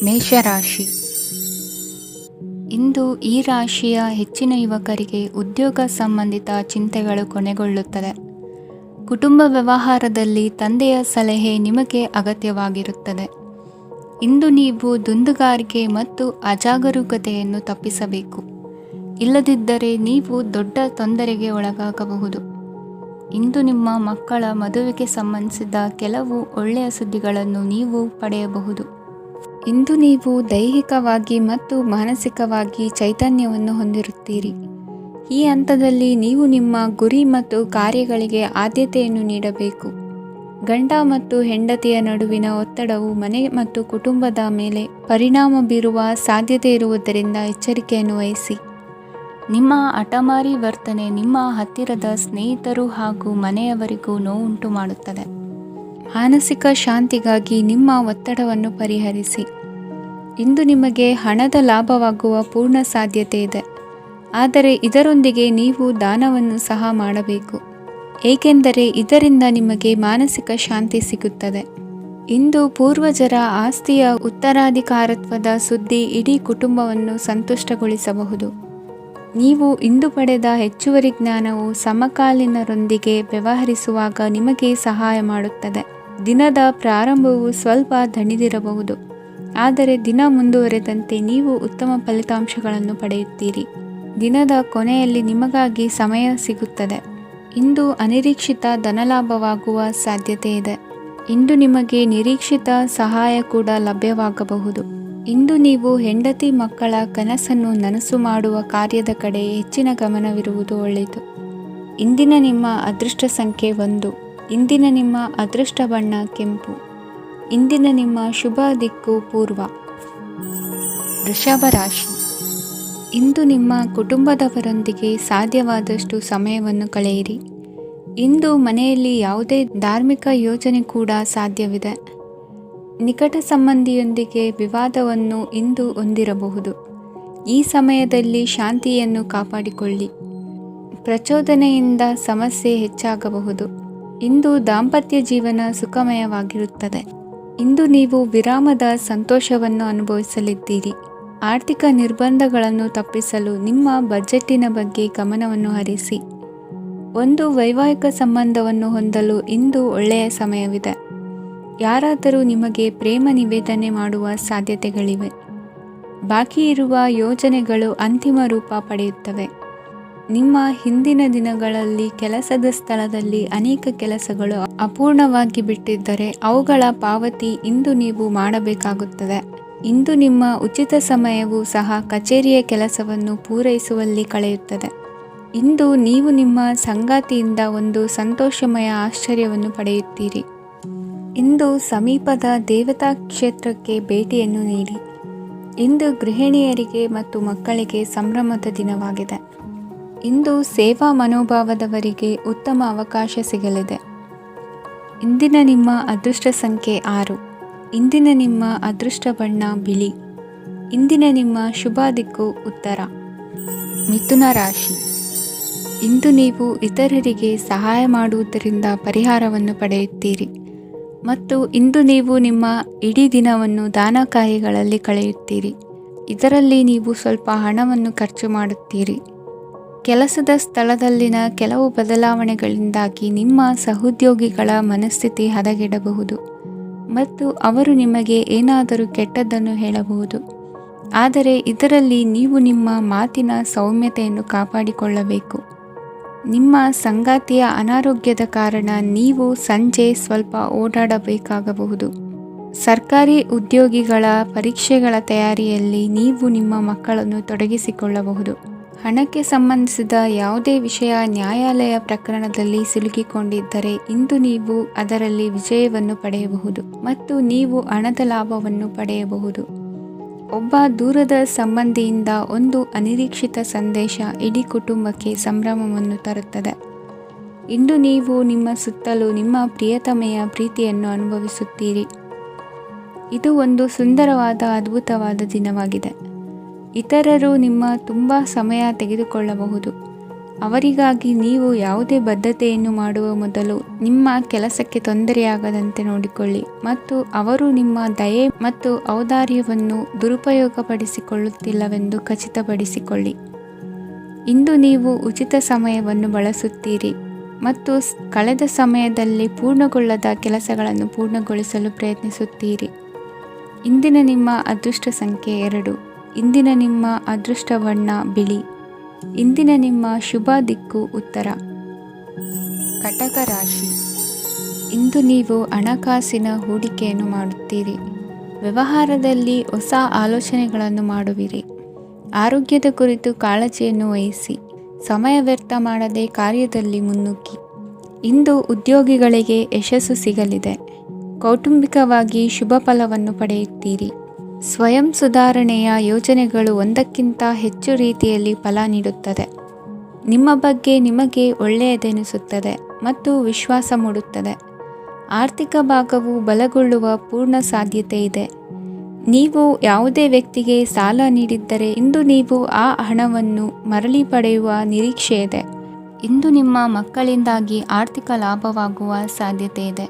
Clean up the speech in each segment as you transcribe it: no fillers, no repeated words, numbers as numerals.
ಮೇಷರಾಶಿ. ಇಂದು ಈ ರಾಶಿಯ ಹೆಚ್ಚಿನ ಯುವಕರಿಗೆ ಉದ್ಯೋಗ ಸಂಬಂಧಿತ ಚಿಂತೆಗಳು ಕೊನೆಗೊಳ್ಳುತ್ತದೆ. ಕುಟುಂಬ ವ್ಯವಹಾರದಲ್ಲಿ ತಂದೆಯ ಸಲಹೆ ನಿಮಗೆ ಅಗತ್ಯವಾಗಿರುತ್ತದೆ. ಇಂದು ನೀವು ದುಂದುಗಾರಿಕೆ ಮತ್ತು ಅಜಾಗರೂಕತೆಯನ್ನು ತಪ್ಪಿಸಬೇಕು. ಇಲ್ಲದಿದ್ದರೆ ನೀವು ದೊಡ್ಡ ತೊಂದರೆಗೆ ಒಳಗಾಗಬಹುದು. ಇಂದು ನಿಮ್ಮ ಮಕ್ಕಳ ಮದುವೆಗೆ ಸಂಬಂಧಿಸಿದ ಕೆಲವು ಒಳ್ಳೆಯ ಸುದ್ದಿಗಳನ್ನು ನೀವು ಪಡೆಯಬಹುದು. ಇಂದು ನೀವು ದೈಹಿಕವಾಗಿ ಮತ್ತು ಮಾನಸಿಕವಾಗಿ ಚೈತನ್ಯವನ್ನು ಹೊಂದಿರುತ್ತೀರಿ. ಈ ಹಂತದಲ್ಲಿ ನೀವು ನಿಮ್ಮ ಗುರಿ ಮತ್ತು ಕಾರ್ಯಗಳಿಗೆ ಆದ್ಯತೆಯನ್ನು ನೀಡಬೇಕು. ಗಂಡ ಮತ್ತು ಹೆಂಡತಿಯ ನಡುವಿನ ಒತ್ತಡವು ಮನೆ ಮತ್ತು ಕುಟುಂಬದ ಮೇಲೆ ಪರಿಣಾಮ ಬೀರುವ ಸಾಧ್ಯತೆ ಇರುವುದರಿಂದ ಎಚ್ಚರಿಕೆಯನ್ನು ವಹಿಸಿ. ನಿಮ್ಮ ಹಠಮಾರಿ ವರ್ತನೆ ನಿಮ್ಮ ಹತ್ತಿರದ ಸ್ನೇಹಿತರು ಹಾಗೂ ಮನೆಯವರಿಗೂ ನೋವುಂಟು ಮಾಡುತ್ತದೆ. ಮಾನಸಿಕ ಶಾಂತಿಗಾಗಿ ನಿಮ್ಮ ಒತ್ತಡವನ್ನು ಪರಿಹರಿಸಿ. ಇಂದು ನಿಮಗೆ ಹಣದ ಲಾಭವಾಗುವ ಪೂರ್ಣ ಸಾಧ್ಯತೆ ಇದೆ, ಆದರೆ ಇದರೊಂದಿಗೆ ನೀವು ದಾನವನ್ನು ಸಹ ಮಾಡಬೇಕು, ಏಕೆಂದರೆ ಇದರಿಂದ ನಿಮಗೆ ಮಾನಸಿಕ ಶಾಂತಿ ಸಿಗುತ್ತದೆ. ಇಂದು ಪೂರ್ವಜರ ಆಸ್ತಿಯ ಉತ್ತರಾಧಿಕಾರತ್ವದ ಸುದ್ದಿ ಇಡೀ ಕುಟುಂಬವನ್ನು ಸಂತುಷ್ಟಗೊಳಿಸಬಹುದು. ನೀವು ಇಂದು ಪಡೆದ ಹೆಚ್ಚುವರಿ ಜ್ಞಾನವು ಸಮಕಾಲೀನರೊಂದಿಗೆ ವ್ಯವಹರಿಸುವಾಗ ನಿಮಗೆ ಸಹಾಯ ಮಾಡುತ್ತದೆ. ದಿನದ ಪ್ರಾರಂಭವು ಸ್ವಲ್ಪ ದಣಿದಿರಬಹುದು, ಆದರೆ ದಿನ ಮುಂದುವರೆದಂತೆ ನೀವು ಉತ್ತಮ ಫಲಿತಾಂಶಗಳನ್ನು ಪಡೆಯುತ್ತೀರಿ. ದಿನದ ಕೊನೆಯಲ್ಲಿ ನಿಮಗಾಗಿ ಸಮಯ ಸಿಗುತ್ತದೆ. ಇಂದು ಅನಿರೀಕ್ಷಿತ ಧನಲಾಭವಾಗುವ ಸಾಧ್ಯತೆ ಇದೆ. ಇಂದು ನಿಮಗೆ ನಿರೀಕ್ಷಿತ ಸಹಾಯ ಕೂಡ ಲಭ್ಯವಾಗಬಹುದು. ಇಂದು ನೀವು ಹೆಂಡತಿ ಮಕ್ಕಳ ಕನಸನ್ನು ನನಸು ಮಾಡುವ ಕಾರ್ಯದ ಕಡೆ ಹೆಚ್ಚಿನ ಗಮನವಿರುವುದು ಒಳ್ಳೆಯದು. ಇಂದಿನ ನಿಮ್ಮ ಅದೃಷ್ಟ ಸಂಖ್ಯೆ 1. ಇಂದಿನ ನಿಮ್ಮ ಅದೃಷ್ಟ ಬಣ್ಣ ಕೆಂಪು. ಇಂದಿನ ನಿಮ್ಮ ಶುಭ ದಿಕ್ಕು ಪೂರ್ವ. ವೃಷಭ ರಾಶಿ. ಇಂದು ನಿಮ್ಮ ಕುಟುಂಬದವರೊಂದಿಗೆ ಸಾಧ್ಯವಾದಷ್ಟು ಸಮಯವನ್ನು ಕಳೆಯಿರಿ. ಇಂದು ಮನೆಯಲ್ಲಿ ಯಾವುದೇ ಧಾರ್ಮಿಕ ಯೋಜನೆ ಕೂಡ ಸಾಧ್ಯವಿದೆ. ನಿಕಟ ಸಂಬಂಧಿಯೊಂದಿಗೆ ವಿವಾದವನ್ನು ಇಂದು ಹೊಂದಿರಬಹುದು. ಈ ಸಮಯದಲ್ಲಿ ಶಾಂತಿಯನ್ನು ಕಾಪಾಡಿಕೊಳ್ಳಿ. ಪ್ರಚೋದನೆಯಿಂದ ಸಮಸ್ಯೆ ಹೆಚ್ಚಾಗಬಹುದು. ಇಂದು ದಾಂಪತ್ಯ ಜೀವನ ಸುಖಮಯವಾಗಿರುತ್ತದೆ. ಇಂದು ನೀವು ವಿರಾಮದ ಸಂತೋಷವನ್ನು ಅನುಭವಿಸಲಿದ್ದೀರಿ. ಆರ್ಥಿಕ ನಿರ್ಬಂಧಗಳನ್ನು ತಪ್ಪಿಸಲು ನಿಮ್ಮ ಬಜೆಟ್ಟಿನ ಬಗ್ಗೆ ಗಮನವನ್ನು ಹರಿಸಿ. ಒಂದು ವೈವಾಹಿಕ ಸಂಬಂಧವನ್ನು ಹೊಂದಲು ಇಂದು ಒಳ್ಳೆಯ ಸಮಯವಿದೆ. ಯಾರಾದರೂ ನಿಮಗೆ ಪ್ರೇಮ ನಿವೇದನೆ ಮಾಡುವ ಸಾಧ್ಯತೆಗಳಿವೆ. ಬಾಕಿ ಇರುವ ಯೋಜನೆಗಳು ಅಂತಿಮ ರೂಪ ಪಡೆಯುತ್ತವೆ. ನಿಮ್ಮ ಹಿಂದಿನ ದಿನಗಳಲ್ಲಿ ಕೆಲಸದ ಸ್ಥಳದಲ್ಲಿ ಅನೇಕ ಕೆಲಸಗಳು ಅಪೂರ್ಣವಾಗಿ ಬಿಟ್ಟಿದ್ದರೆ ಅವುಗಳ ಪಾವತಿ ಇಂದು ನೀವು ಮಾಡಬೇಕಾಗುತ್ತದೆ. ಇಂದು ನಿಮ್ಮ ಉಚಿತ ಸಮಯವು ಸಹ ಕಚೇರಿಯ ಕೆಲಸವನ್ನು ಪೂರೈಸುವಲ್ಲಿ ಕಳೆಯುತ್ತದೆ. ಇಂದು ನೀವು ನಿಮ್ಮ ಸಂಗಾತಿಯಿಂದ ಒಂದು ಸಂತೋಷಮಯ ಆಶ್ಚರ್ಯವನ್ನು ಪಡೆಯುತ್ತೀರಿ. ಇಂದು ಸಮೀಪದ ದೇವತಾ ಕ್ಷೇತ್ರಕ್ಕೆ ಭೇಟಿಯನ್ನು ನೀಡಿ. ಇಂದು ಗೃಹಿಣಿಯರಿಗೆ ಮತ್ತು ಮಕ್ಕಳಿಗೆ ಸಂಭ್ರಮದ ದಿನವಾಗಿದೆ. ಇಂದು ಸೇವಾ ಮನೋಭಾವದವರಿಗೆ ಉತ್ತಮ ಅವಕಾಶ ಸಿಗಲಿದೆ. ಇಂದಿನ ನಿಮ್ಮ ಅದೃಷ್ಟ ಸಂಖ್ಯೆ 6. ಇಂದಿನ ನಿಮ್ಮ ಅದೃಷ್ಟ ಬಣ್ಣ ಬಿಳಿ. ಇಂದಿನ ನಿಮ್ಮ ಶುಭ ದಿಕ್ಕು ಉತ್ತರ. ಮಿಥುನ ರಾಶಿ. ಇಂದು ನೀವು ಇತರರಿಗೆ ಸಹಾಯ ಮಾಡುವುದರಿಂದ ಪರಿಹಾರವನ್ನು ಪಡೆಯುತ್ತೀರಿ ಮತ್ತು ಇಂದು ನೀವು ನಿಮ್ಮ ಇಡೀ ದಿನವನ್ನು ದಾನ ಕಾರ್ಯಗಳಲ್ಲಿ ಕಳೆಯುತ್ತೀರಿ. ಇದರಲ್ಲಿ ನೀವು ಸ್ವಲ್ಪ ಹಣವನ್ನು ಖರ್ಚು ಮಾಡುತ್ತೀರಿ. ಕೆಲಸದ ಸ್ಥಳದಲ್ಲಿನ ಕೆಲವು ಬದಲಾವಣೆಗಳಿಂದಾಗಿ ನಿಮ್ಮ ಸಹೋದ್ಯೋಗಿಗಳ ಮನಸ್ಥಿತಿ ಹದಗೆಡಬಹುದು ಮತ್ತು ಅವರು ನಿಮಗೆ ಏನಾದರೂ ಕೆಟ್ಟದ್ದನ್ನು ಹೇಳಬಹುದು. ಆದರೆ ಇದರಲ್ಲಿ ನೀವು ನಿಮ್ಮ ಮಾತಿನ ಸೌಮ್ಯತೆಯನ್ನು ಕಾಪಾಡಿಕೊಳ್ಳಬೇಕು. ನಿಮ್ಮ ಸಂಗಾತಿಯ ಅನಾರೋಗ್ಯದ ಕಾರಣ ನೀವು ಸಂಜೆ ಸ್ವಲ್ಪ ಓಡಾಡಬೇಕಾಗಬಹುದು. ಸರ್ಕಾರಿ ಉದ್ಯೋಗಿಗಳ ಪರೀಕ್ಷೆಗಳ ತಯಾರಿಯಲ್ಲಿ ನೀವು ನಿಮ್ಮ ಮಕ್ಕಳನ್ನು ತೊಡಗಿಸಿಕೊಳ್ಳಬಹುದು. ಹಣಕ್ಕೆ ಸಂಬಂಧಿಸಿದ ಯಾವುದೇ ವಿಷಯ ನ್ಯಾಯಾಲಯ ಪ್ರಕರಣದಲ್ಲಿ ಸಿಲುಕಿಕೊಂಡಿದ್ದರೆ ಇಂದು ನೀವು ಅದರಲ್ಲಿ ವಿಜಯವನ್ನು ಪಡೆಯಬಹುದು ಮತ್ತು ನೀವು ಹಣದ ಲಾಭವನ್ನು ಪಡೆಯಬಹುದು. ಒಬ್ಬ ದೂರದ ಸಂಬಂಧಿಯಿಂದ ಒಂದು ಅನಿರೀಕ್ಷಿತ ಸಂದೇಶ ಇಡೀ ಕುಟುಂಬಕ್ಕೆ ಸಂಭ್ರಮವನ್ನು ತರುತ್ತದೆ. ಇಂದು ನೀವು ನಿಮ್ಮ ಸುತ್ತಲೂ ನಿಮ್ಮ ಪ್ರಿಯತಮೆಯ ಪ್ರೀತಿಯನ್ನು ಅನುಭವಿಸುತ್ತೀರಿ. ಇದು ಒಂದು ಸುಂದರವಾದ ಅದ್ಭುತವಾದ ದಿನವಾಗಿದೆ. ಇತರರು ನಿಮ್ಮ ತುಂಬ ಸಮಯ ತೆಗೆದುಕೊಳ್ಳಬಹುದು, ಅವರಿಗಾಗಿ ನೀವು ಯಾವುದೇ ಬದ್ಧತೆಯನ್ನು ಮಾಡುವ ಮೊದಲು ನಿಮ್ಮ ಕೆಲಸಕ್ಕೆ ತೊಂದರೆಯಾಗದಂತೆ ನೋಡಿಕೊಳ್ಳಿ ಮತ್ತು ಅವರು ನಿಮ್ಮ ದಯೆ ಮತ್ತು ಔದಾರ್ಯವನ್ನು ದುರುಪಯೋಗಪಡಿಸಿಕೊಳ್ಳುತ್ತಿಲ್ಲವೆಂದು ಖಚಿತಪಡಿಸಿಕೊಳ್ಳಿ. ಇಂದು ನೀವು ಉಚಿತ ಸಮಯವನ್ನು ಬಳಸುತ್ತೀರಿ ಮತ್ತು ಕಳೆದ ಸಮಯದಲ್ಲಿ ಪೂರ್ಣಗೊಳ್ಳದ ಕೆಲಸಗಳನ್ನು ಪೂರ್ಣಗೊಳಿಸಲು ಪ್ರಯತ್ನಿಸುತ್ತೀರಿ. ಇಂದಿನ ನಿಮ್ಮ ಅದೃಷ್ಟ ಸಂಖ್ಯೆ 2. ಇಂದಿನ ನಿಮ್ಮ ಅದೃಷ್ಟ ಬಣ್ಣ ಬಿಳಿ. ಇಂದಿನ ನಿಮ್ಮ ಶುಭ ದಿಕ್ಕು ಉತ್ತರ. ಕಟಕ ರಾಶಿ. ಇಂದು ನೀವು ಹಣಕಾಸಿನ ಹೂಡಿಕೆಯನ್ನು ಮಾಡುತ್ತೀರಿ. ವ್ಯವಹಾರದಲ್ಲಿ ಹೊಸ ಆಲೋಚನೆಗಳನ್ನು ಮಾಡುವಿರಿ. ಆರೋಗ್ಯದ ಕುರಿತು ಕಾಳಜಿಯನ್ನು ವಹಿಸಿ. ಸಮಯ ವ್ಯರ್ಥ ಮಾಡದೆ ಕಾರ್ಯದಲ್ಲಿ ಮುನ್ನುಗ್ಗಿ. ಇಂದು ಉದ್ಯೋಗಿಗಳಿಗೆ ಯಶಸ್ಸು ಸಿಗಲಿದೆ. ಕೌಟುಂಬಿಕವಾಗಿ ಶುಭ ಫಲವನ್ನು ಪಡೆಯುತ್ತೀರಿ. ಸ್ವಯಂ ಸುಧಾರಣೆಯ ಯೋಜನೆಗಳು ಒಂದಕ್ಕಿಂತ ಹೆಚ್ಚು ರೀತಿಯಲ್ಲಿ ಫಲ ನೀಡುತ್ತದೆ. ನಿಮ್ಮ ಬಗ್ಗೆ ನಿಮಗೆ ಒಳ್ಳೆಯದೆನಿಸುತ್ತದೆ ಮತ್ತು ವಿಶ್ವಾಸ ಮೂಡುತ್ತದೆ. ಆರ್ಥಿಕ ಭಾಗವು ಬಲಗೊಳ್ಳುವ ಪೂರ್ಣ ಸಾಧ್ಯತೆ ಇದೆ. ನೀವು ಯಾವುದೇ ವ್ಯಕ್ತಿಗೆ ಸಾಲ ನೀಡಿದ್ದರೆ ಇಂದು ನೀವು ಆ ಹಣವನ್ನು ಮರಳಿ ಪಡೆಯುವ ನಿರೀಕ್ಷೆ ಇದೆ. ಇಂದು ನಿಮ್ಮ ಮಕ್ಕಳಿಂದಾಗಿ ಆರ್ಥಿಕ ಲಾಭವಾಗುವ ಸಾಧ್ಯತೆ ಇದೆ.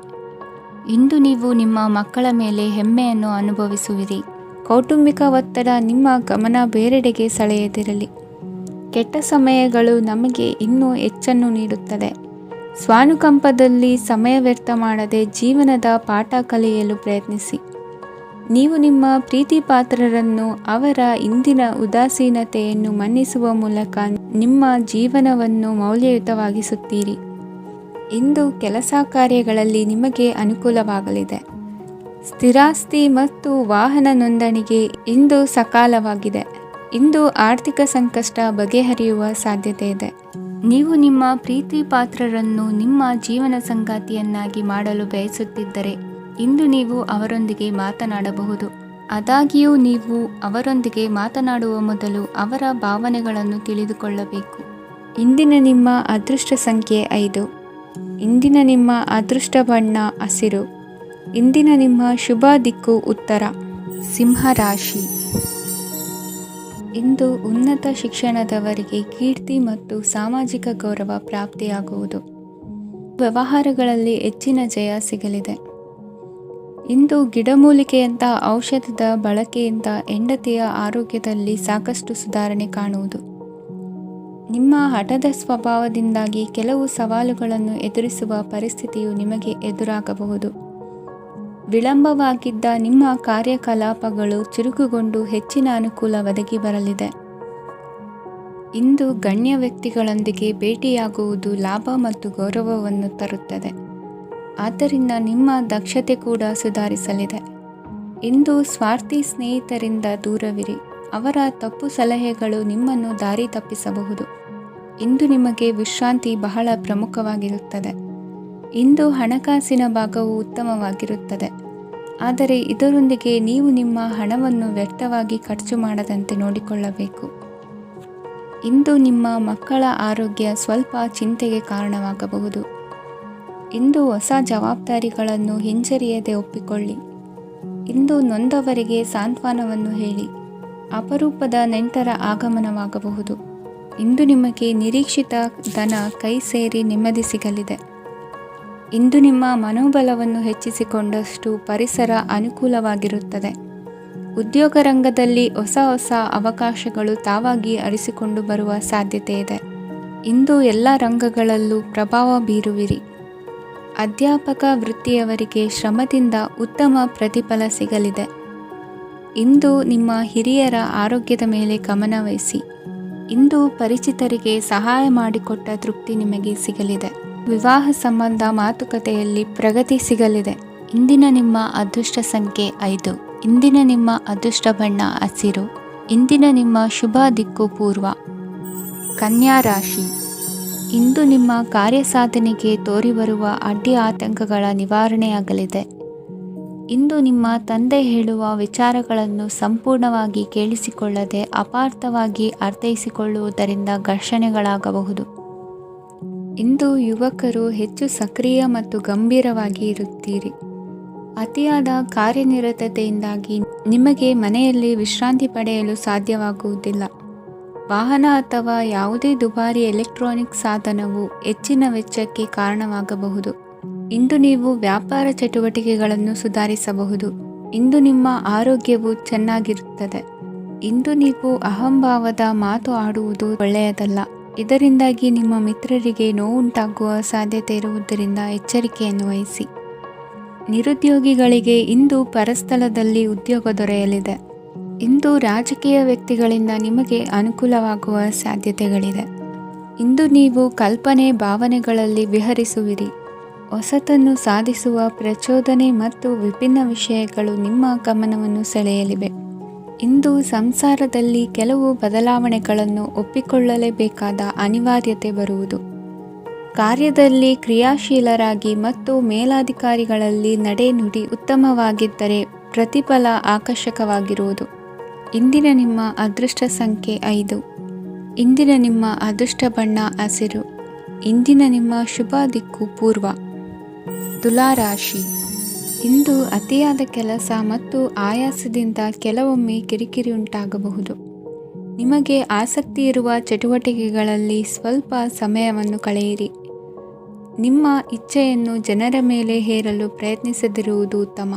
ಇಂದು ನೀವು ನಿಮ್ಮ ಮಕ್ಕಳ ಮೇಲೆ ಹೆಮ್ಮೆಯನ್ನು ಅನುಭವಿಸುವಿರಿ. ಕೌಟುಂಬಿಕ ಒತ್ತಡ ನಿಮ್ಮ ಗಮನ ಬೇರೆಡೆಗೆ ಸೆಳೆಯದಿರಲಿ. ಕೆಟ್ಟ ಸಮಯಗಳು ನಮಗೆ ಇನ್ನೂ ಹೆಚ್ಚನ್ನು ನೀಡುತ್ತದೆ. ಸ್ವಾನುಕಂಪದಲ್ಲಿ ಸಮಯ ವ್ಯರ್ಥ ಮಾಡದೆ ಜೀವನದ ಪಾಠ ಕಲಿಯಲು ಪ್ರಯತ್ನಿಸಿ. ನೀವು ನಿಮ್ಮ ಪ್ರೀತಿ ಪಾತ್ರರನ್ನು ಅವರ ಇಂದಿನ ಉದಾಸೀನತೆಯನ್ನು ಮನ್ನಿಸುವ ಮೂಲಕ ನಿಮ್ಮ ಜೀವನವನ್ನು ಮೌಲ್ಯಯುತವಾಗಿಸುತ್ತೀರಿ. ಇಂದು ಕೆಲಸ ಕಾರ್ಯಗಳಲ್ಲಿ ನಿಮಗೆ ಅನುಕೂಲವಾಗಲಿದೆ. ಸ್ಥಿರಾಸ್ತಿ ಮತ್ತು ವಾಹನ ನೋಂದಣಿಗೆ ಇಂದು ಸಕಾಲವಾಗಿದೆ. ಇಂದು ಆರ್ಥಿಕ ಸಂಕಷ್ಟ ಬಗೆಹರಿಯುವ ಸಾಧ್ಯತೆ ಇದೆ. ನೀವು ನಿಮ್ಮ ಪ್ರೀತಿ ಪಾತ್ರರನ್ನು ನಿಮ್ಮ ಜೀವನ ಸಂಗಾತಿಯನ್ನಾಗಿ ಮಾಡಲು ಬಯಸುತ್ತಿದ್ದರೆ ಇಂದು ನೀವು ಅವರೊಂದಿಗೆ ಮಾತನಾಡಬಹುದು. ಆದಾಗ್ಯೂ ನೀವು ಅವರೊಂದಿಗೆ ಮಾತನಾಡುವ ಮೊದಲು ಅವರ ಭಾವನೆಗಳನ್ನು ತಿಳಿದುಕೊಳ್ಳಬೇಕು. ಇಂದಿನ ನಿಮ್ಮ ಅದೃಷ್ಟ ಸಂಖ್ಯೆ 5. ಇಂದಿನ ನಿಮ್ಮ ಅದೃಷ್ಟ ಬಣ್ಣ ಹಸಿರು. ಇಂದಿನ ನಿಮ್ಮ ಶುಭ ದಿಕ್ಕು ಉತ್ತರ. ಸಿಂಹ ರಾಶಿ. ಇಂದು ಉನ್ನತ ಶಿಕ್ಷಣದವರಿಗೆ ಕೀರ್ತಿ ಮತ್ತು ಸಾಮಾಜಿಕ ಗೌರವ ಪ್ರಾಪ್ತಿಯಾಗುವುದು. ವ್ಯವಹಾರಗಳಲ್ಲಿ ಹೆಚ್ಚಿನ ಜಯ ಸಿಗಲಿದೆ. ಇಂದು ಗಿಡಮೂಲಿಕೆಯಂಥ ಔಷಧದ ಬಳಕೆಯಿಂದ ಹೆಂಡತಿಯ ಆರೋಗ್ಯದಲ್ಲಿ ಸಾಕಷ್ಟು ಸುಧಾರಣೆ ಕಾಣುವುದು. ನಿಮ್ಮ ಹಠದ ಸ್ವಭಾವದಿಂದಾಗಿ ಕೆಲವು ಸವಾಲುಗಳನ್ನು ಎದುರಿಸುವ ಪರಿಸ್ಥಿತಿಯು ನಿಮಗೆ ಎದುರಾಗಬಹುದು. ವಿಳಂಬವಾಗಿದ್ದ ನಿಮ್ಮ ಕಾರ್ಯಕಲಾಪಗಳು ಚುರುಕುಗೊಂಡು ಹೆಚ್ಚಿನ ಅನುಕೂಲ ಒದಗಿ ಬರಲಿದೆ. ಇಂದು ಗಣ್ಯ ವ್ಯಕ್ತಿಗಳೊಂದಿಗೆ ಭೇಟಿಯಾಗುವುದು ಲಾಭ ಮತ್ತು ಗೌರವವನ್ನು ತರುತ್ತದೆ. ಆದ್ದರಿಂದ ನಿಮ್ಮ ದಕ್ಷತೆ ಕೂಡ ಸುಧಾರಿಸಲಿದೆ. ಇಂದು ಸ್ವಾರ್ಥಿ ಸ್ನೇಹಿತರಿಂದ ದೂರವಿರಿ. ಅವರ ತಪ್ಪು ಸಲಹೆಗಳು ನಿಮ್ಮನ್ನು ದಾರಿ ತಪ್ಪಿಸಬಹುದು. ಇಂದು ನಿಮಗೆ ವಿಶ್ರಾಂತಿ ಬಹಳ ಪ್ರಮುಖವಾಗಿರುತ್ತದೆ. ಇಂದು ಹಣಕಾಸಿನ ಭಾಗವು ಉತ್ತಮವಾಗಿರುತ್ತದೆ. ಆದರೆ ಇದರೊಂದಿಗೆ ನೀವು ನಿಮ್ಮ ಹಣವನ್ನು ವ್ಯರ್ಥವಾಗಿ ಖರ್ಚು ಮಾಡದಂತೆ ನೋಡಿಕೊಳ್ಳಬೇಕು. ಇಂದು ನಿಮ್ಮ ಮಕ್ಕಳ ಆರೋಗ್ಯ ಸ್ವಲ್ಪ ಚಿಂತೆಗೆ ಕಾರಣವಾಗಬಹುದು. ಇಂದು ಹೊಸ ಜವಾಬ್ದಾರಿಗಳನ್ನು ಹಿಂಜರಿಯದೆ ಒಪ್ಪಿಕೊಳ್ಳಿ. ಇಂದು ನೊಂದವರಿಗೆ ಸಾಂತ್ವನವನ್ನು ಹೇಳಿ. ಅಪರೂಪದ ನೆಂಟರ ಆಗಮನವಾಗಬಹುದು. ಇಂದು ನಿಮಗೆ ನಿರೀಕ್ಷಿತ ಧನ ಕೈ ಸೇರಿ ನೆಮ್ಮದಿ ಸಿಗಲಿದೆ. ಇಂದು ನಿಮ್ಮ ಮನೋಬಲವನ್ನು ಹೆಚ್ಚಿಸಿಕೊಂಡಷ್ಟು ಪರಿಸರ ಅನುಕೂಲವಾಗಿರುತ್ತದೆ. ಉದ್ಯೋಗ ರಂಗದಲ್ಲಿ ಹೊಸ ಹೊಸ ಅವಕಾಶಗಳು ತಾವಾಗಿ ಅರಿಸಿಕೊಂಡು ಬರುವ ಸಾಧ್ಯತೆ ಇದೆ. ಇಂದು ಎಲ್ಲ ರಂಗಗಳಲ್ಲೂ ಪ್ರಭಾವ ಬೀರುವಿರಿ. ಅಧ್ಯಾಪಕ ವೃತ್ತಿಯವರಿಗೆ ಶ್ರಮದಿಂದ ಉತ್ತಮ ಪ್ರತಿಫಲ ಸಿಗಲಿದೆ. ಇಂದು ನಿಮ್ಮ ಹಿರಿಯರ ಆರೋಗ್ಯದ ಮೇಲೆ ಗಮನ ವಹಿಸಿ. ಇಂದು ಪರಿಚಿತರಿಗೆ ಸಹಾಯ ಮಾಡಿಕೊಟ್ಟ ತೃಪ್ತಿ ನಿಮಗೆ ಸಿಗಲಿದೆ. ವಿವಾಹ ಸಂಬಂಧ ಮಾತುಕತೆಯಲ್ಲಿ ಪ್ರಗತಿ ಸಿಗಲಿದೆ. ಇಂದಿನ ನಿಮ್ಮ ಅದೃಷ್ಟ ಸಂಖ್ಯೆ 5. ಇಂದಿನ ನಿಮ್ಮ ಅದೃಷ್ಟ ಬಣ್ಣ ಹಸಿರು. ಇಂದಿನ ನಿಮ್ಮ ಶುಭ ದಿಕ್ಕು ಪೂರ್ವ. ಕನ್ಯಾ ರಾಶಿ. ಇಂದು ನಿಮ್ಮ ಕಾರ್ಯಸಾಧನೆಗೆ ತೋರಿಬರುವ ಅಡ್ಡಿ ಆತಂಕಗಳ ನಿವಾರಣೆಯಾಗಲಿದೆ. ಇಂದು ನಿಮ್ಮ ತಂದೆ ಹೇಳುವ ವಿಚಾರಗಳನ್ನು ಸಂಪೂರ್ಣವಾಗಿ ಕೇಳಿಸಿಕೊಳ್ಳದೆ ಅಪಾರ್ಥವಾಗಿ ಅರ್ಥೈಸಿಕೊಳ್ಳುವುದರಿಂದ ಘರ್ಷಣೆಗಳಾಗಬಹುದು. ಇಂದು ಯುವಕರು ಹೆಚ್ಚು ಸಕ್ರಿಯ ಮತ್ತು ಗಂಭೀರವಾಗಿ ಇರುತ್ತೀರಿ. ಅತಿಯಾದ ಕಾರ್ಯನಿರತತೆಯಿಂದಾಗಿ ನಿಮಗೆ ಮನೆಯಲ್ಲಿ ವಿಶ್ರಾಂತಿ ಪಡೆಯಲು ಸಾಧ್ಯವಾಗುವುದಿಲ್ಲ. ವಾಹನ ಅಥವಾ ಯಾವುದೇ ದುಬಾರಿ ಎಲೆಕ್ಟ್ರಾನಿಕ್ ಸಾಧನವು ಹೆಚ್ಚಿನ ವೆಚ್ಚಕ್ಕೆ ಕಾರಣವಾಗಬಹುದು. ಇಂದು ನೀವು ವ್ಯಾಪಾರ ಚಟುವಟಿಕೆಗಳನ್ನು ಸುಧಾರಿಸಬಹುದು. ಇಂದು ನಿಮ್ಮ ಆರೋಗ್ಯವು ಚೆನ್ನಾಗಿರುತ್ತದೆ. ಇಂದು ನೀವು ಅಹಂಭಾವದ ಮಾತು ಆಡುವುದು ಒಳ್ಳೆಯದಲ್ಲ. ಇದರಿಂದಾಗಿ ನಿಮ್ಮ ಮಿತ್ರರಿಗೆ ನೋವುಂಟಾಗುವ ಸಾಧ್ಯತೆ ಇರುವುದರಿಂದ ಎಚ್ಚರಿಕೆಯನ್ನು ವಹಿಸಿ. ನಿರುದ್ಯೋಗಿಗಳಿಗೆ ಇಂದು ಪರಸ್ಥಳದಲ್ಲಿ ಉದ್ಯೋಗ ದೊರೆಯಲಿದೆ. ಇಂದು ರಾಜಕೀಯ ವ್ಯಕ್ತಿಗಳಿಂದ ನಿಮಗೆ ಅನುಕೂಲವಾಗುವ ಸಾಧ್ಯತೆಗಳಿದೆ. ಇಂದು ನೀವು ಕಲ್ಪನೆ ಭಾವನೆಗಳಲ್ಲಿ ವಿಹರಿಸುವಿರಿ. ಹೊಸತನ್ನು ಸಾಧಿಸುವ ಪ್ರಚೋದನೆ ಮತ್ತು ವಿಭಿನ್ನ ವಿಷಯಗಳು ನಿಮ್ಮ ಗಮನವನ್ನು ಸೆಳೆಯಲಿವೆ. ಇಂದು ಸಂಸಾರದಲ್ಲಿ ಕೆಲವು ಬದಲಾವಣೆಗಳನ್ನು ಒಪ್ಪಿಕೊಳ್ಳಲೇಬೇಕಾದ ಅನಿವಾರ್ಯತೆ ಬರುವುದು. ಕಾರ್ಯದಲ್ಲಿ ಕ್ರಿಯಾಶೀಲರಾಗಿ ಮತ್ತು ಮೇಲಾಧಿಕಾರಿಗಳಲ್ಲಿ ನಡೆನುಡಿ ಉತ್ತಮವಾಗಿದ್ದರೆ ಪ್ರತಿಫಲ ಆಕರ್ಷಕವಾಗಿರುವುದು. ಇಂದಿನ ನಿಮ್ಮ ಅದೃಷ್ಟ ಸಂಖ್ಯೆ 5. ಇಂದಿನ ನಿಮ್ಮ ಅದೃಷ್ಟ ಬಣ್ಣ ಹಸಿರು. ಇಂದಿನ ನಿಮ್ಮ ಶುಭ ದಿಕ್ಕು ಪೂರ್ವ. ತುಲಾ ರಾಶಿ. ಇಂದು ಅತಿಯಾದ ಕೆಲಸ ಮತ್ತು ಆಯಾಸದಿಂದ ಕೆಲವೊಮ್ಮೆ ಕಿರಿಕಿರಿ ಉಂಟಾಗಬಹುದು. ನಿಮಗೆ ಆಸಕ್ತಿ ಇರುವ ಚಟುವಟಿಕೆಗಳಲ್ಲಿ ಸ್ವಲ್ಪ ಸಮಯವನ್ನು ಕಳೆಯಿರಿ. ನಿಮ್ಮ ಇಚ್ಛೆಯನ್ನು ಜನರ ಮೇಲೆ ಹೇರಲು ಪ್ರಯತ್ನಿಸದಿರುವುದು ಉತ್ತಮ.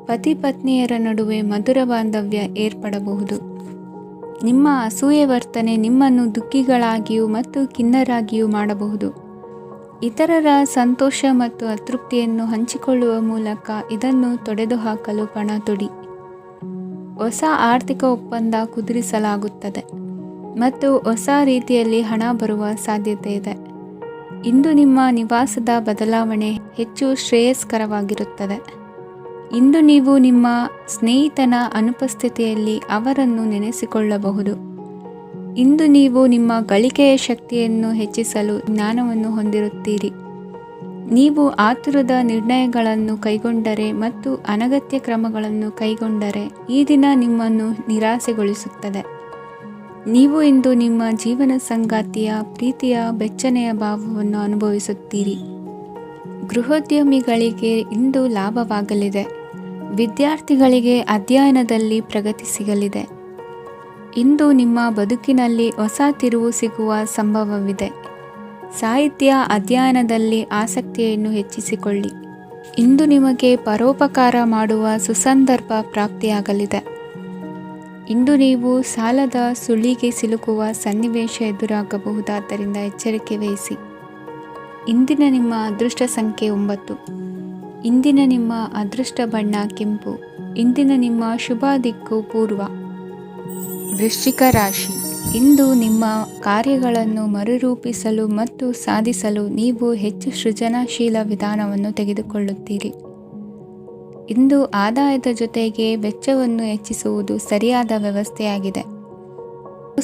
ಪತಿ ಪತ್ನಿಯರ ನಡುವೆ ಮಧುರ ಬಾಂಧವ್ಯ ಏರ್ಪಡಬಹುದು. ನಿಮ್ಮ ಅಸೂಯೆ ವರ್ತನೆ ನಿಮ್ಮನ್ನು ದುಃಖಿಗಳಾಗಿಯೂ ಮತ್ತು ಖಿನ್ನರಾಗಿಯೂ ಮಾಡಬಹುದು. ಇತರರ ಸಂತೋಷ ಮತ್ತು ಅತೃಪ್ತಿಯನ್ನು ಹಂಚಿಕೊಳ್ಳುವ ಮೂಲಕ ಇದನ್ನು ತೊಡೆದುಹಾಕಲು ಪಣ ತೊಡಿ. ಹೊಸ ಆರ್ಥಿಕ ಒಪ್ಪಂದ ಕುದುರಿಸಲಾಗುತ್ತದೆ ಮತ್ತು ಹೊಸ ರೀತಿಯಲ್ಲಿ ಹಣ ಬರುವ ಸಾಧ್ಯತೆ ಇದೆ. ಇಂದು ನಿಮ್ಮ ನಿವಾಸದ ಬದಲಾವಣೆ ಹೆಚ್ಚು ಶ್ರೇಯಸ್ಕರವಾಗಿರುತ್ತದೆ. ಇಂದು ನೀವು ನಿಮ್ಮ ಸ್ನೇಹಿತನ ಅನುಪಸ್ಥಿತಿಯಲ್ಲಿ ಅವರನ್ನು ನೆನೆಸಿಕೊಳ್ಳಬಹುದು. ಇಂದು ನೀವು ನಿಮ್ಮ ಗಳಿಕೆಯ ಶಕ್ತಿಯನ್ನು ಹೆಚ್ಚಿಸಲು ಜ್ಞಾನವನ್ನು ಹೊಂದಿರುತ್ತೀರಿ. ನೀವು ಆತುರದ ನಿರ್ಣಯಗಳನ್ನು ಕೈಗೊಂಡರೆ ಮತ್ತು ಅನಗತ್ಯ ಕ್ರಮಗಳನ್ನು ಕೈಗೊಂಡರೆ ಈ ದಿನ ನಿಮ್ಮನ್ನು ನಿರಾಸೆಗೊಳಿಸುತ್ತದೆ. ನೀವು ಇಂದು ನಿಮ್ಮ ಜೀವನ ಸಂಗಾತಿಯ ಪ್ರೀತಿಯ ಬೆಚ್ಚನೆಯ ಭಾವವನ್ನು ಅನುಭವಿಸುತ್ತೀರಿ. ಗೃಹೋದ್ಯಮಿಗಳಿಗೆ ಇಂದು ಲಾಭವಾಗಲಿದೆ. ವಿದ್ಯಾರ್ಥಿಗಳಿಗೆ ಅಧ್ಯಯನದಲ್ಲಿ ಪ್ರಗತಿ ಸಿಗಲಿದೆ. ಇಂದು ನಿಮ್ಮ ಬದುಕಿನಲ್ಲಿ ಹೊಸ ತಿರುವು ಸಿಗುವ ಸಂಭವವಿದೆ. ಸಾಹಿತ್ಯ ಅಧ್ಯಯನದಲ್ಲಿ ಆಸಕ್ತಿಯನ್ನು ಹೆಚ್ಚಿಸಿಕೊಳ್ಳಿ. ಇಂದು ನಿಮಗೆ ಪರೋಪಕಾರ ಮಾಡುವ ಸುಸಂದರ್ಭ ಪ್ರಾಪ್ತಿಯಾಗಲಿದೆ. ಇಂದು ನೀವು ಸಾಲದ ಸುಳಿಗೆ ಸಿಲುಕುವ ಸನ್ನಿವೇಶ ಎದುರಾಗಬಹುದಾದ್ದರಿಂದ ಎಚ್ಚರಿಕೆ ವಹಿಸಿ. ಇಂದಿನ ನಿಮ್ಮ ಅದೃಷ್ಟ ಸಂಖ್ಯೆ 9. ಇಂದಿನ ನಿಮ್ಮ ಅದೃಷ್ಟ ಬಣ್ಣ ಕೆಂಪು. ಇಂದಿನ ನಿಮ್ಮ ಶುಭ ದಿಕ್ಕು ಪೂರ್ವ. ವೃಶ್ಚಿಕ ರಾಶಿ. ಇಂದು ನಿಮ್ಮ ಕಾರ್ಯಗಳನ್ನು ಮರುರೂಪಿಸಲು ಮತ್ತು ಸಾಧಿಸಲು ನೀವು ಹೆಚ್ಚು ಸೃಜನಶೀಲ ವಿಧಾನವನ್ನು ತೆಗೆದುಕೊಳ್ಳುತ್ತೀರಿ. ಇಂದು ಆದಾಯದ ಜೊತೆಗೆ ವೆಚ್ಚವನ್ನು ಹೆಚ್ಚಿಸುವುದು ಸರಿಯಾದ ವ್ಯವಸ್ಥೆಯಾಗಿದೆ.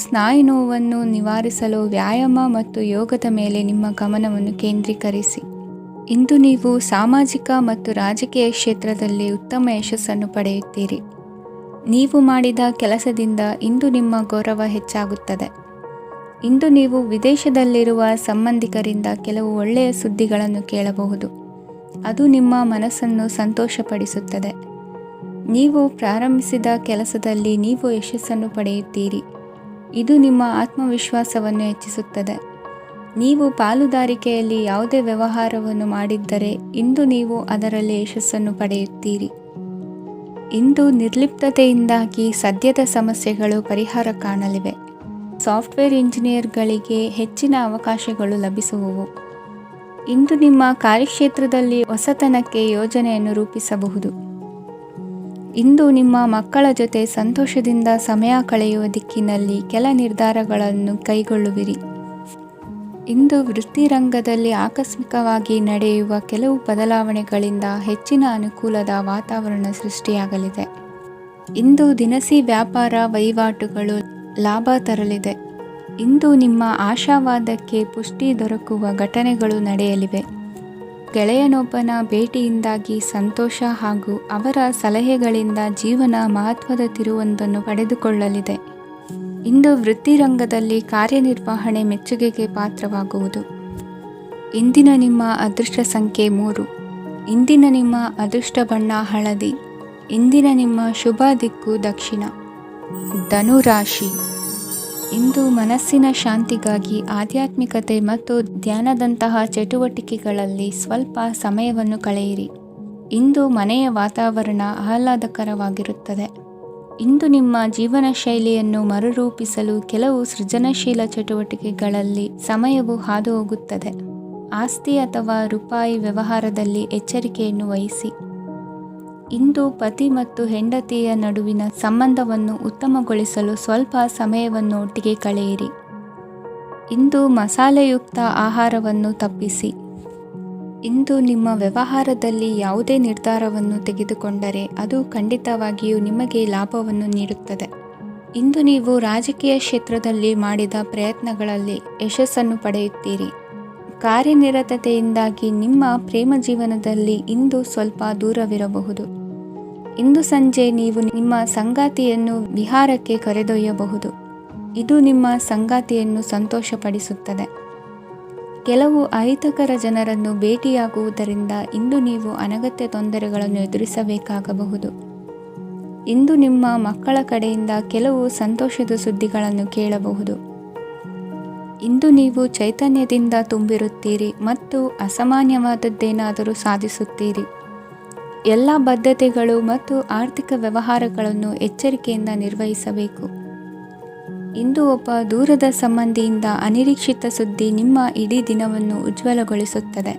ಸ್ನಾಯು ನೋವನ್ನು ನಿವಾರಿಸಲು ವ್ಯಾಯಾಮ ಮತ್ತು ಯೋಗದ ಮೇಲೆ ನಿಮ್ಮ ಗಮನವನ್ನು ಕೇಂದ್ರೀಕರಿಸಿ. ಇಂದು ನೀವು ಸಾಮಾಜಿಕ ಮತ್ತು ರಾಜಕೀಯ ಕ್ಷೇತ್ರದಲ್ಲಿ ಉತ್ತಮ ಯಶಸ್ಸನ್ನು ಪಡೆಯುತ್ತೀರಿ. ನೀವು ಮಾಡಿದ ಕೆಲಸದಿಂದ ಇಂದು ನಿಮ್ಮ ಗೌರವ ಹೆಚ್ಚಾಗುತ್ತದೆ. ಇಂದು ನೀವು ವಿದೇಶದಲ್ಲಿರುವ ಸಂಬಂಧಿಕರಿಂದ ಕೆಲವು ಒಳ್ಳೆಯ ಸುದ್ದಿಗಳನ್ನು ಕೇಳಬಹುದು. ಅದು ನಿಮ್ಮ ಮನಸ್ಸನ್ನು ಸಂತೋಷಪಡಿಸುತ್ತದೆ. ನೀವು ಪ್ರಾರಂಭಿಸಿದ ಕೆಲಸದಲ್ಲಿ ನೀವು ಯಶಸ್ಸನ್ನು ಪಡೆಯುತ್ತೀರಿ. ಇದು ನಿಮ್ಮ ಆತ್ಮವಿಶ್ವಾಸವನ್ನು ಹೆಚ್ಚಿಸುತ್ತದೆ. ನೀವು ಪಾಲುದಾರಿಕೆಯಲ್ಲಿ ಯಾವುದೇ ವ್ಯವಹಾರವನ್ನು ಮಾಡಿದ್ದರೆ ಇಂದು ನೀವು ಅದರಲ್ಲಿ ಯಶಸ್ಸನ್ನು ಪಡೆಯುತ್ತೀರಿ. ಇಂದು ನಿರ್ಲಿಪ್ತತೆಯಿಂದಾಗಿ ಸದ್ಯದ ಸಮಸ್ಯೆಗಳು ಪರಿಹಾರ ಕಾಣಲಿವೆ. ಸಾಫ್ಟ್ವೇರ್ ಇಂಜಿನಿಯರ್ಗಳಿಗೆ ಹೆಚ್ಚಿನ ಅವಕಾಶಗಳು ಲಭಿಸುವವು. ಇಂದು ನಿಮ್ಮ ಕಾರ್ಯಕ್ಷೇತ್ರದಲ್ಲಿ ಹೊಸತನಕ್ಕೆ ಯೋಜನೆಯನ್ನು ರೂಪಿಸಬಹುದು. ಇಂದು ನಿಮ್ಮ ಮಕ್ಕಳ ಜೊತೆ ಸಂತೋಷದಿಂದ ಸಮಯ ಕಳೆಯುವ ದಿಕ್ಕಿನಲ್ಲಿ ಕೆಲ ನಿರ್ಧಾರಗಳನ್ನು ಕೈಗೊಳ್ಳುವಿರಿ. ಇಂದು ವೃತ್ತಿರಂಗದಲ್ಲಿ ಆಕಸ್ಮಿಕವಾಗಿ ನಡೆಯುವ ಕೆಲವು ಬದಲಾವಣೆಗಳಿಂದ ಹೆಚ್ಚಿನ ಅನುಕೂಲದ ವಾತಾವರಣ ಸೃಷ್ಟಿಯಾಗಲಿದೆ. ಇಂದು ದಿನಸಿ ವ್ಯಾಪಾರ ವಹಿವಾಟುಗಳು ಲಾಭ ತರಲಿದೆ. ಇಂದು ನಿಮ್ಮ ಆಶಾವಾದಕ್ಕೆ ಪುಷ್ಟಿ ದೊರಕುವ ಘಟನೆಗಳು ನಡೆಯಲಿವೆ. ಗೆಳೆಯನೊಬ್ಬನ ಭೇಟಿಯಿಂದಾಗಿ ಸಂತೋಷ ಹಾಗೂ ಅವರ ಸಲಹೆಗಳಿಂದ ಜೀವನ ಮಹತ್ವದ ತಿರುವೊಂದನ್ನು ಪಡೆದುಕೊಳ್ಳಲಿದೆ. ಇಂದು ವೃತ್ತಿರಂಗದಲ್ಲಿ ಕಾರ್ಯನಿರ್ವಹಣೆ ಮೆಚ್ಚುಗೆಗೆ ಪಾತ್ರವಾಗುವುದು. ಇಂದಿನ ನಿಮ್ಮ ಅದೃಷ್ಟ ಸಂಖ್ಯೆ 3. ಇಂದಿನ ನಿಮ್ಮ ಅದೃಷ್ಟ ಬಣ್ಣ ಹಳದಿ. ಇಂದಿನ ನಿಮ್ಮ ಶುಭ ದಿಕ್ಕು ದಕ್ಷಿಣ. ಧನು ರಾಶಿ. ಇಂದು ಮನಸ್ಸಿನ ಶಾಂತಿಗಾಗಿ ಆಧ್ಯಾತ್ಮಿಕತೆ ಮತ್ತು ಧ್ಯಾನದಂತಹ ಚಟುವಟಿಕೆಗಳಲ್ಲಿ ಸ್ವಲ್ಪ ಸಮಯವನ್ನು ಕಳೆಯಿರಿ. ಇಂದು ಮನೆಯ ವಾತಾವರಣ ಆಹ್ಲಾದಕರವಾಗಿರುತ್ತದೆ. ಇಂದು ನಿಮ್ಮ ಜೀವನ ಶೈಲಿಯನ್ನು ಮರುರೂಪಿಸಲು ಕೆಲವು ಸೃಜನಶೀಲ ಚಟುವಟಿಕೆಗಳಲ್ಲಿ ಸಮಯವು ಹಾದು ಹೋಗುತ್ತದೆ. ಆಸ್ತಿ ಅಥವಾ ರೂಪಾಯಿ ವ್ಯವಹಾರದಲ್ಲಿ ಎಚ್ಚರಿಕೆಯನ್ನು ವಹಿಸಿ. ಇಂದು ಪತಿ ಮತ್ತು ಹೆಂಡತಿಯ ನಡುವಿನ ಸಂಬಂಧವನ್ನು ಉತ್ತಮಗೊಳಿಸಲು ಸ್ವಲ್ಪ ಸಮಯವನ್ನು ಒಟ್ಟಿಗೆ ಕಳೆಯಿರಿ. ಇಂದು ಮಸಾಲೆಯುಕ್ತ ಆಹಾರವನ್ನು ತಪ್ಪಿಸಿ. ಇಂದು ನಿಮ್ಮ ವ್ಯವಹಾರದಲ್ಲಿ ಯಾವುದೇ ನಿರ್ಧಾರವನ್ನು ತೆಗೆದುಕೊಂಡರೆ ಅದು ಖಂಡಿತವಾಗಿಯೂ ನಿಮಗೆ ಲಾಭವನ್ನು ನೀಡುತ್ತದೆ. ಇಂದು ನೀವು ರಾಜಕೀಯ ಕ್ಷೇತ್ರದಲ್ಲಿ ಮಾಡಿದ ಪ್ರಯತ್ನಗಳಲ್ಲಿ ಯಶಸ್ಸನ್ನು ಪಡೆಯುತ್ತೀರಿ. ಕಾರ್ಯನಿರತತೆಯಿಂದಾಗಿ ನಿಮ್ಮ ಪ್ರೇಮ ಜೀವನದಲ್ಲಿ ಇಂದು ಸ್ವಲ್ಪ ದೂರವಿರಬಹುದು. ಇಂದು ಸಂಜೆ ನೀವು ನಿಮ್ಮ ಸಂಗಾತಿಯನ್ನು ವಿಹಾರಕ್ಕೆ ಕರೆದೊಯ್ಯಬಹುದು. ಇದು ನಿಮ್ಮ ಸಂಗಾತಿಯನ್ನು ಸಂತೋಷಪಡಿಸುತ್ತದೆ. ಕೆಲವು ಅಹಿತಕರ ಜನರನ್ನು ಭೇಟಿಯಾಗುವುದರಿಂದ ಇಂದು ನೀವು ಅನಗತ್ಯ ತೊಂದರೆಗಳನ್ನು ಎದುರಿಸಬೇಕಾಗಬಹುದು. ಇಂದು ನಿಮ್ಮ ಮಕ್ಕಳ ಕಡೆಯಿಂದ ಕೆಲವು ಸಂತೋಷದ ಸುದ್ದಿಗಳನ್ನು ಕೇಳಬಹುದು. ಇಂದು ನೀವು ಚೈತನ್ಯದಿಂದ ತುಂಬಿರುತ್ತೀರಿ ಮತ್ತು ಅಸಾಮಾನ್ಯವಾದದ್ದೇನಾದರೂ ಸಾಧಿಸುತ್ತೀರಿ. ಎಲ್ಲ ಬದ್ಧತೆಗಳು ಮತ್ತು ಆರ್ಥಿಕ ವ್ಯವಹಾರಗಳನ್ನು ಎಚ್ಚರಿಕೆಯಿಂದ ನಿರ್ವಹಿಸಬೇಕು. ಇಂದು ಒಬ್ಬ ದೂರದ ಸಂಬಂಧಿಯಿಂದ ಅನಿರೀಕ್ಷಿತ ಸುದ್ದಿ ನಿಮ್ಮ ಇಡೀ ದಿನವನ್ನು ಉಜ್ವಲಗೊಳಿಸುತ್ತದೆ.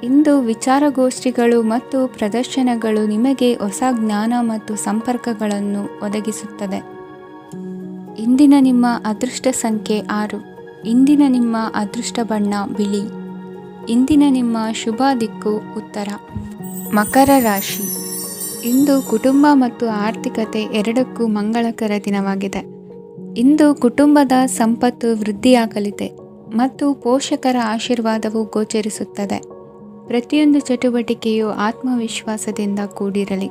ಇಂದು ವಿಚಾರಗೋಷ್ಠಿಗಳು ಮತ್ತು ಪ್ರದರ್ಶನಗಳು ನಿಮಗೆ ಹೊಸ ಜ್ಞಾನ ಮತ್ತು ಸಂಪರ್ಕಗಳನ್ನು ಒದಗಿಸುತ್ತದೆ. ಇಂದಿನ ನಿಮ್ಮ ಅದೃಷ್ಟ ಸಂಖ್ಯೆ 6. ಇಂದಿನ ನಿಮ್ಮ ಅದೃಷ್ಟ ಬಣ್ಣ ಬಿಳಿ. ಇಂದಿನ ನಿಮ್ಮ ಶುಭ ದಿಕ್ಕು ಉತ್ತರ. ಮಕರ ರಾಶಿ. ಇಂದು ಕುಟುಂಬ ಮತ್ತು ಆರ್ಥಿಕತೆ ಎರಡಕ್ಕೂ ಮಂಗಳಕರ ದಿನವಾಗಿದೆ. ಇಂದು ಕುಟುಂಬದ ಸಂಪತ್ತು ವೃದ್ಧಿಯಾಗಲಿದೆ ಮತ್ತು ಪೋಷಕರ ಆಶೀರ್ವಾದವು ಗೋಚರಿಸುತ್ತದೆ. ಪ್ರತಿಯೊಂದು ಚಟುವಟಿಕೆಯು ಆತ್ಮವಿಶ್ವಾಸದಿಂದ ಕೂಡಿರಲಿ.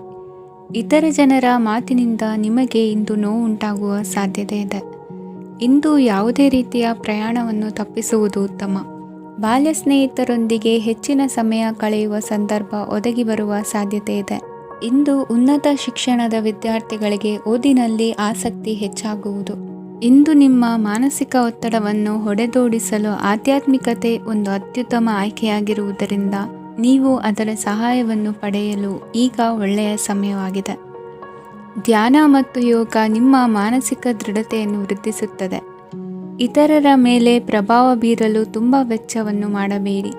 ಇತರ ಜನರ ಮಾತಿನಿಂದ ನಿಮಗೆ ಇಂದು ನೋವುಂಟಾಗುವ ಸಾಧ್ಯತೆ ಇದೆ. ಇಂದು ಯಾವುದೇ ರೀತಿಯ ಪ್ರಯಾಣವನ್ನು ತಪ್ಪಿಸುವುದು ಉತ್ತಮ. ಬಾಲ್ಯ ಸ್ನೇಹಿತರೊಂದಿಗೆ ಹೆಚ್ಚಿನ ಸಮಯ ಕಳೆಯುವ ಸಂದರ್ಭ ಒದಗಿ ಬರುವ ಸಾಧ್ಯತೆ ಇದೆ. ಇಂದು ಉನ್ನತ ಶಿಕ್ಷಣದ ವಿದ್ಯಾರ್ಥಿಗಳಿಗೆ ಓದಿನಲ್ಲಿ ಆಸಕ್ತಿ ಹೆಚ್ಚಾಗುವುದು. ಇಂದು ನಿಮ್ಮ ಮಾನಸಿಕ ಒತ್ತಡವನ್ನು ಹೊಡೆದೋಡಿಸಲು ಆಧ್ಯಾತ್ಮಿಕತೆ ಒಂದು ಅತ್ಯುತ್ತಮ ಆಯ್ಕೆಯಾಗಿರುವುದರಿಂದ ನೀವು ಅದರ ಸಹಾಯವನ್ನು ಪಡೆಯಲು ಈಗ ಒಳ್ಳೆಯ ಸಮಯವಾಗಿದೆ. ಧ್ಯಾನ ಮತ್ತು ಯೋಗ ನಿಮ್ಮ ಮಾನಸಿಕ ದೃಢತೆಯನ್ನು ವೃದ್ಧಿಸುತ್ತದೆ. ಇತರರ ಮೇಲೆ ಪ್ರಭಾವ ಬೀರಲು ತುಂಬ ವೆಚ್ಚವನ್ನು ಮಾಡಬೇಡಿ.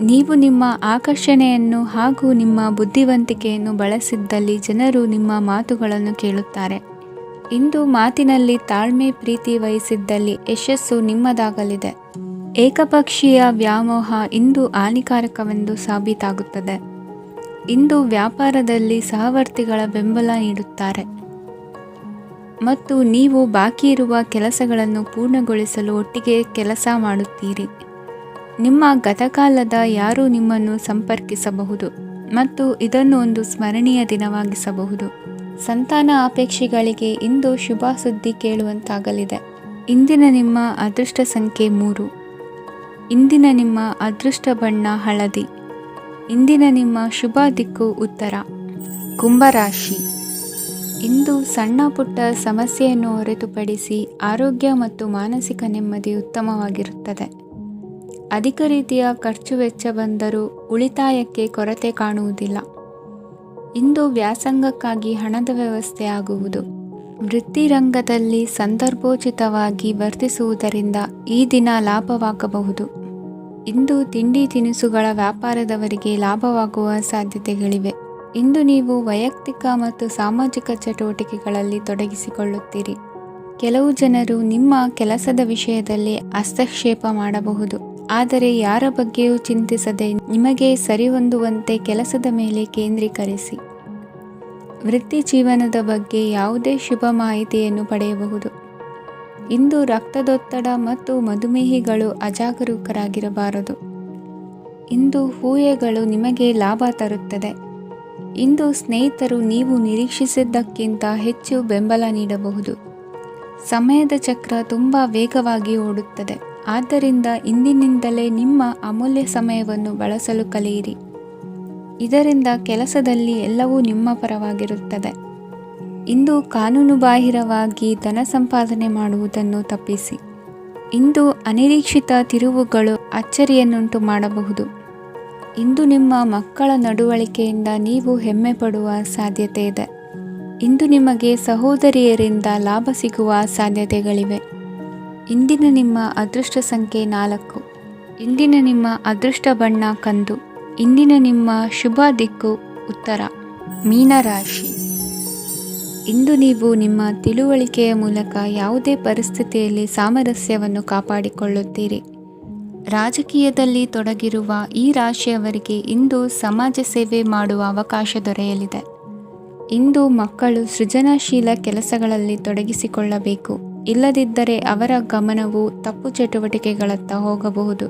ನೀವು ನಿಮ್ಮ ಆಕರ್ಷಣೆಯನ್ನು ಹಾಗೂ ನಿಮ್ಮ ಬುದ್ಧಿವಂತಿಕೆಯನ್ನು ಬಳಸಿದ್ದಲ್ಲಿ ಜನರು ನಿಮ್ಮ ಮಾತುಗಳನ್ನು ಕೇಳುತ್ತಾರೆ. ಇಂದು ಮಾತಿನಲ್ಲಿ ತಾಳ್ಮೆ ಪ್ರೀತಿ ವಹಿಸಿದ್ದಲ್ಲಿ ಯಶಸ್ಸು ನಿಮ್ಮದಾಗಲಿದೆ. ಏಕಪಕ್ಷೀಯ ವ್ಯಾಮೋಹ ಇಂದು ಹಾನಿಕಾರಕವೆಂದು ಸಾಬೀತಾಗುತ್ತದೆ. ಇಂದು ವ್ಯಾಪಾರದಲ್ಲಿ ಸಹವರ್ತಿಗಳ ಬೆಂಬಲ ನೀಡುತ್ತಾರೆ ಮತ್ತು ನೀವು ಬಾಕಿ ಇರುವ ಕೆಲಸಗಳನ್ನು ಪೂರ್ಣಗೊಳಿಸಲು ಒಟ್ಟಿಗೆ ಕೆಲಸ ಮಾಡುತ್ತೀರಿ. ನಿಮ್ಮ ಗತಕಾಲದ ಯಾರೂ ನಿಮ್ಮನ್ನು ಸಂಪರ್ಕಿಸಬಹುದು ಮತ್ತು ಇದನ್ನು ಒಂದು ಸ್ಮರಣೀಯ ದಿನವಾಗಿಸಬಹುದು. ಸಂತಾನ ಅಪೇಕ್ಷೆಗಳಿಗೆ ಇಂದು ಶುಭ ಸುದ್ದಿ ಕೇಳುವಂತಾಗಲಿದೆ. ಇಂದಿನ ನಿಮ್ಮ ಅದೃಷ್ಟ ಸಂಖ್ಯೆ 3. ಇಂದಿನ ನಿಮ್ಮ ಅದೃಷ್ಟ ಬಣ್ಣ ಹಳದಿ. ಇಂದಿನ ನಿಮ್ಮ ಶುಭ ದಿಕ್ಕು ಉತ್ತರ. ಕುಂಭರಾಶಿ. ಇಂದು ಸಣ್ಣ ಪುಟ್ಟ ಸಮಸ್ಯೆಯನ್ನು ಹೊರತುಪಡಿಸಿ ಆರೋಗ್ಯ ಮತ್ತು ಮಾನಸಿಕ ನೆಮ್ಮದಿ ಉತ್ತಮವಾಗಿರುತ್ತದೆ. ಅಧಿಕ ರೀತಿಯ ಖರ್ಚು ವೆಚ್ಚ ಬಂದರೂ ಉಳಿತಾಯಕ್ಕೆ ಕೊರತೆ ಕಾಣುವುದಿಲ್ಲ. ಇಂದು ವ್ಯಾಸಂಗಕ್ಕಾಗಿ ಹಣದ ವ್ಯವಸ್ಥೆ ಆಗುವುದು. ವೃತ್ತಿರಂಗದಲ್ಲಿ ಸಂದರ್ಭೋಚಿತವಾಗಿ ವರ್ತಿಸುವುದರಿಂದ ಈ ದಿನ ಲಾಭವಾಗಬಹುದು. ಇಂದು ತಿಂಡಿ ತಿನಿಸುಗಳ ವ್ಯಾಪಾರದವರಿಗೆ ಲಾಭವಾಗುವ ಸಾಧ್ಯತೆಗಳಿವೆ. ಇಂದು ನೀವು ವೈಯಕ್ತಿಕ ಮತ್ತು ಸಾಮಾಜಿಕ ಚಟುವಟಿಕೆಗಳಲ್ಲಿ ತೊಡಗಿಸಿಕೊಳ್ಳುತ್ತೀರಿ. ಕೆಲವು ಜನರು ನಿಮ್ಮ ಕೆಲಸದ ವಿಷಯದಲ್ಲಿ ಹಸ್ತಕ್ಷೇಪ ಮಾಡಬಹುದು, ಆದರೆ ಯಾರ ಬಗ್ಗೆಯೂ ಚಿಂತಿಸದೆ ನಿಮಗೆ ಸರಿಹೊಂದುವಂತೆ ಕೆಲಸದ ಮೇಲೆ ಕೇಂದ್ರೀಕರಿಸಿ. ವೃತ್ತಿ ಜೀವನದ ಬಗ್ಗೆ ಯಾವುದೇ ಶುಭ ಮಾಹಿತಿಯನ್ನು ಪಡೆಯಬಹುದು. ಇಂದು ರಕ್ತದೊತ್ತಡ ಮತ್ತು ಮಧುಮೇಹಿಗಳು ಅಜಾಗರೂಕರಾಗಿರಬಾರದು. ಇಂದು ಊಹೆಗಳು ನಿಮಗೆ ಲಾಭ ತರುತ್ತದೆ. ಇಂದು ಸ್ನೇಹಿತರು ನೀವು ನಿರೀಕ್ಷಿಸಿದ್ದಕ್ಕಿಂತ ಹೆಚ್ಚು ಬೆಂಬಲ ನೀಡಬಹುದು. ಸಮಯದ ಚಕ್ರ ತುಂಬ ವೇಗವಾಗಿ ಓಡುತ್ತದೆ. ಆದ್ದರಿಂದ ಇಂದಿನಿಂದಲೇ ನಿಮ್ಮ ಅಮೂಲ್ಯ ಸಮಯವನ್ನು ಬಳಸಲು ಕಲಿಯಿರಿ. ಇದರಿಂದ ಕೆಲಸದಲ್ಲಿ ಎಲ್ಲವೂ ನಿಮ್ಮ ಪರವಾಗಿರುತ್ತದೆ. ಇಂದು ಕಾನೂನುಬಾಹಿರವಾಗಿ ಧನ ಸಂಪಾದನೆ ಮಾಡುವುದನ್ನು ತಪ್ಪಿಸಿ. ಇಂದು ಅನಿರೀಕ್ಷಿತ ತಿರುವುಗಳು ಅಚ್ಚರಿಯನ್ನುಂಟು ಮಾಡಬಹುದು. ಇಂದು ನಿಮ್ಮ ಮಕ್ಕಳ ನಡವಳಿಕೆಯಿಂದ ನೀವು ಹೆಮ್ಮೆ ಪಡುವ ಸಾಧ್ಯತೆ ಇದೆ. ಇಂದು ನಿಮಗೆ ಸಹೋದರಿಯರಿಂದ ಲಾಭ ಸಿಗುವ ಸಾಧ್ಯತೆಗಳಿವೆ. ಇಂದಿನ ನಿಮ್ಮ ಅದೃಷ್ಟ ಸಂಖ್ಯೆ 4. ಇಂದಿನ ನಿಮ್ಮ ಅದೃಷ್ಟ ಬಣ್ಣ ಕಂದು. ಇಂದಿನ ನಿಮ್ಮ ಶುಭ ದಿಕ್ಕು ಉತ್ತರ. ಮೀನರಾಶಿ. ಇಂದು ನೀವು ನಿಮ್ಮ ತಿಳುವಳಿಕೆಯ ಮೂಲಕ ಯಾವುದೇ ಪರಿಸ್ಥಿತಿಯಲ್ಲಿ ಸಾಮರಸ್ಯವನ್ನು ಕಾಪಾಡಿಕೊಳ್ಳುತ್ತೀರಿ. ರಾಜಕೀಯದಲ್ಲಿ ತೊಡಗಿರುವ ಈ ರಾಶಿಯವರಿಗೆ ಇಂದು ಸಮಾಜ ಸೇವೆ ಮಾಡುವ ಅವಕಾಶ ದೊರೆಯಲಿದೆ. ಇಂದು ಮಕ್ಕಳು ಸೃಜನಶೀಲ ಕೆಲಸಗಳಲ್ಲಿ ತೊಡಗಿಸಿಕೊಳ್ಳಬೇಕು. ಇಲ್ಲದಿದ್ದರೆ ಅವರ ಗಮನವು ತಪ್ಪು ಚಟುವಟಿಕೆಗಳತ್ತ ಹೋಗಬಹುದು.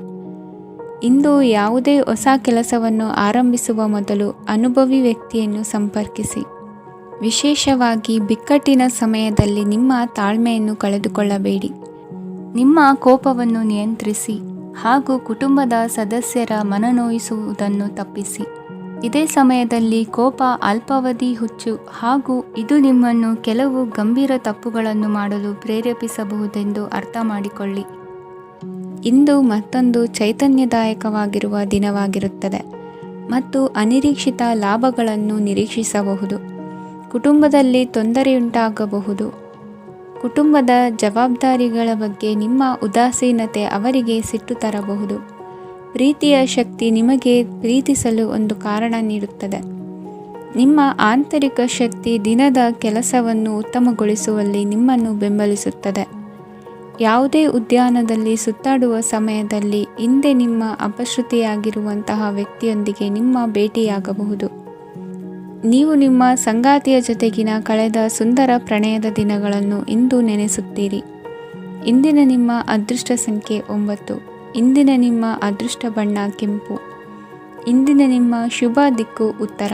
ಇಂದು ಯಾವುದೇ ಹೊಸ ಕೆಲಸವನ್ನು ಆರಂಭಿಸುವ ಮೊದಲು ಅನುಭವಿ ವ್ಯಕ್ತಿಯನ್ನು ಸಂಪರ್ಕಿಸಿ. ವಿಶೇಷವಾಗಿ ಬಿಕ್ಕಟ್ಟಿನ ಸಮಯದಲ್ಲಿ ನಿಮ್ಮ ತಾಳ್ಮೆಯನ್ನು ಕಳೆದುಕೊಳ್ಳಬೇಡಿ. ನಿಮ್ಮ ಕೋಪವನ್ನು ನಿಯಂತ್ರಿಸಿ ಹಾಗೂ ಕುಟುಂಬದ ಸದಸ್ಯರ ಮನನೊಯಿಸುವುದನ್ನು ತಪ್ಪಿಸಿ. ಇದೇ ಸಮಯದಲ್ಲಿ ಕೋಪ ಅಲ್ಪಾವಧಿ ಹುಚ್ಚು ಹಾಗೂ ಇದು ನಿಮ್ಮನ್ನು ಕೆಲವು ಗಂಭೀರ ತಪ್ಪುಗಳನ್ನು ಮಾಡಲು ಪ್ರೇರೇಪಿಸಬಹುದೆಂದು ಅರ್ಥ ಮಾಡಿಕೊಳ್ಳಿ. ಇಂದು ಮತ್ತೊಂದು ಚೈತನ್ಯದಾಯಕವಾಗಿರುವ ದಿನವಾಗಿರುತ್ತದೆ ಮತ್ತು ಅನಿರೀಕ್ಷಿತ ಲಾಭಗಳನ್ನು ನಿರೀಕ್ಷಿಸಬಹುದು. ಕುಟುಂಬದಲ್ಲಿ ತೊಂದರೆಯುಂಟಾಗಬಹುದು. ಕುಟುಂಬದ ಜವಾಬ್ದಾರಿಗಳ ಬಗ್ಗೆ ನಿಮ್ಮ ಉದಾಸೀನತೆ ಅವರಿಗೆ ಸಿಟ್ಟು ತರಬಹುದು. ಪ್ರೀತಿಯ ಶಕ್ತಿ ನಿಮಗೆ ಪ್ರೀತಿಸಲು ಒಂದು ಕಾರಣ ನೀಡುತ್ತದೆ. ನಿಮ್ಮ ಆಂತರಿಕ ಶಕ್ತಿ ದಿನದ ಕೆಲಸವನ್ನು ಉತ್ತಮಗೊಳಿಸುವಲ್ಲಿ ನಿಮ್ಮನ್ನು ಬೆಂಬಲಿಸುತ್ತದೆ. ಯಾವುದೇ ಉದ್ಯಾನದಲ್ಲಿ ಸುತ್ತಾಡುವ ಸಮಯದಲ್ಲಿ ಹಿಂದೆ ನಿಮ್ಮ ಅಪಶ್ರುತಿಯಾಗಿರುವಂತಹ ವ್ಯಕ್ತಿಯೊಂದಿಗೆ ನಿಮ್ಮ ಭೇಟಿಯಾಗಬಹುದು. ನೀವು ನಿಮ್ಮ ಸಂಗಾತಿಯ ಜೊತೆಗಿನ ಕಳೆದ ಸುಂದರ ಪ್ರಣಯದ ದಿನಗಳನ್ನು ಇಂದು ನೆನೆಸುತ್ತೀರಿ. ಇಂದಿನ ನಿಮ್ಮ ಅದೃಷ್ಟ ಸಂಖ್ಯೆ 9. ಇಂದಿನ ನಿಮ್ಮ ಅದೃಷ್ಟ ಬಣ್ಣ ಕೆಂಪು. ಇಂದಿನ ನಿಮ್ಮ ಶುಭ ದಿಕ್ಕು ಉತ್ತರ.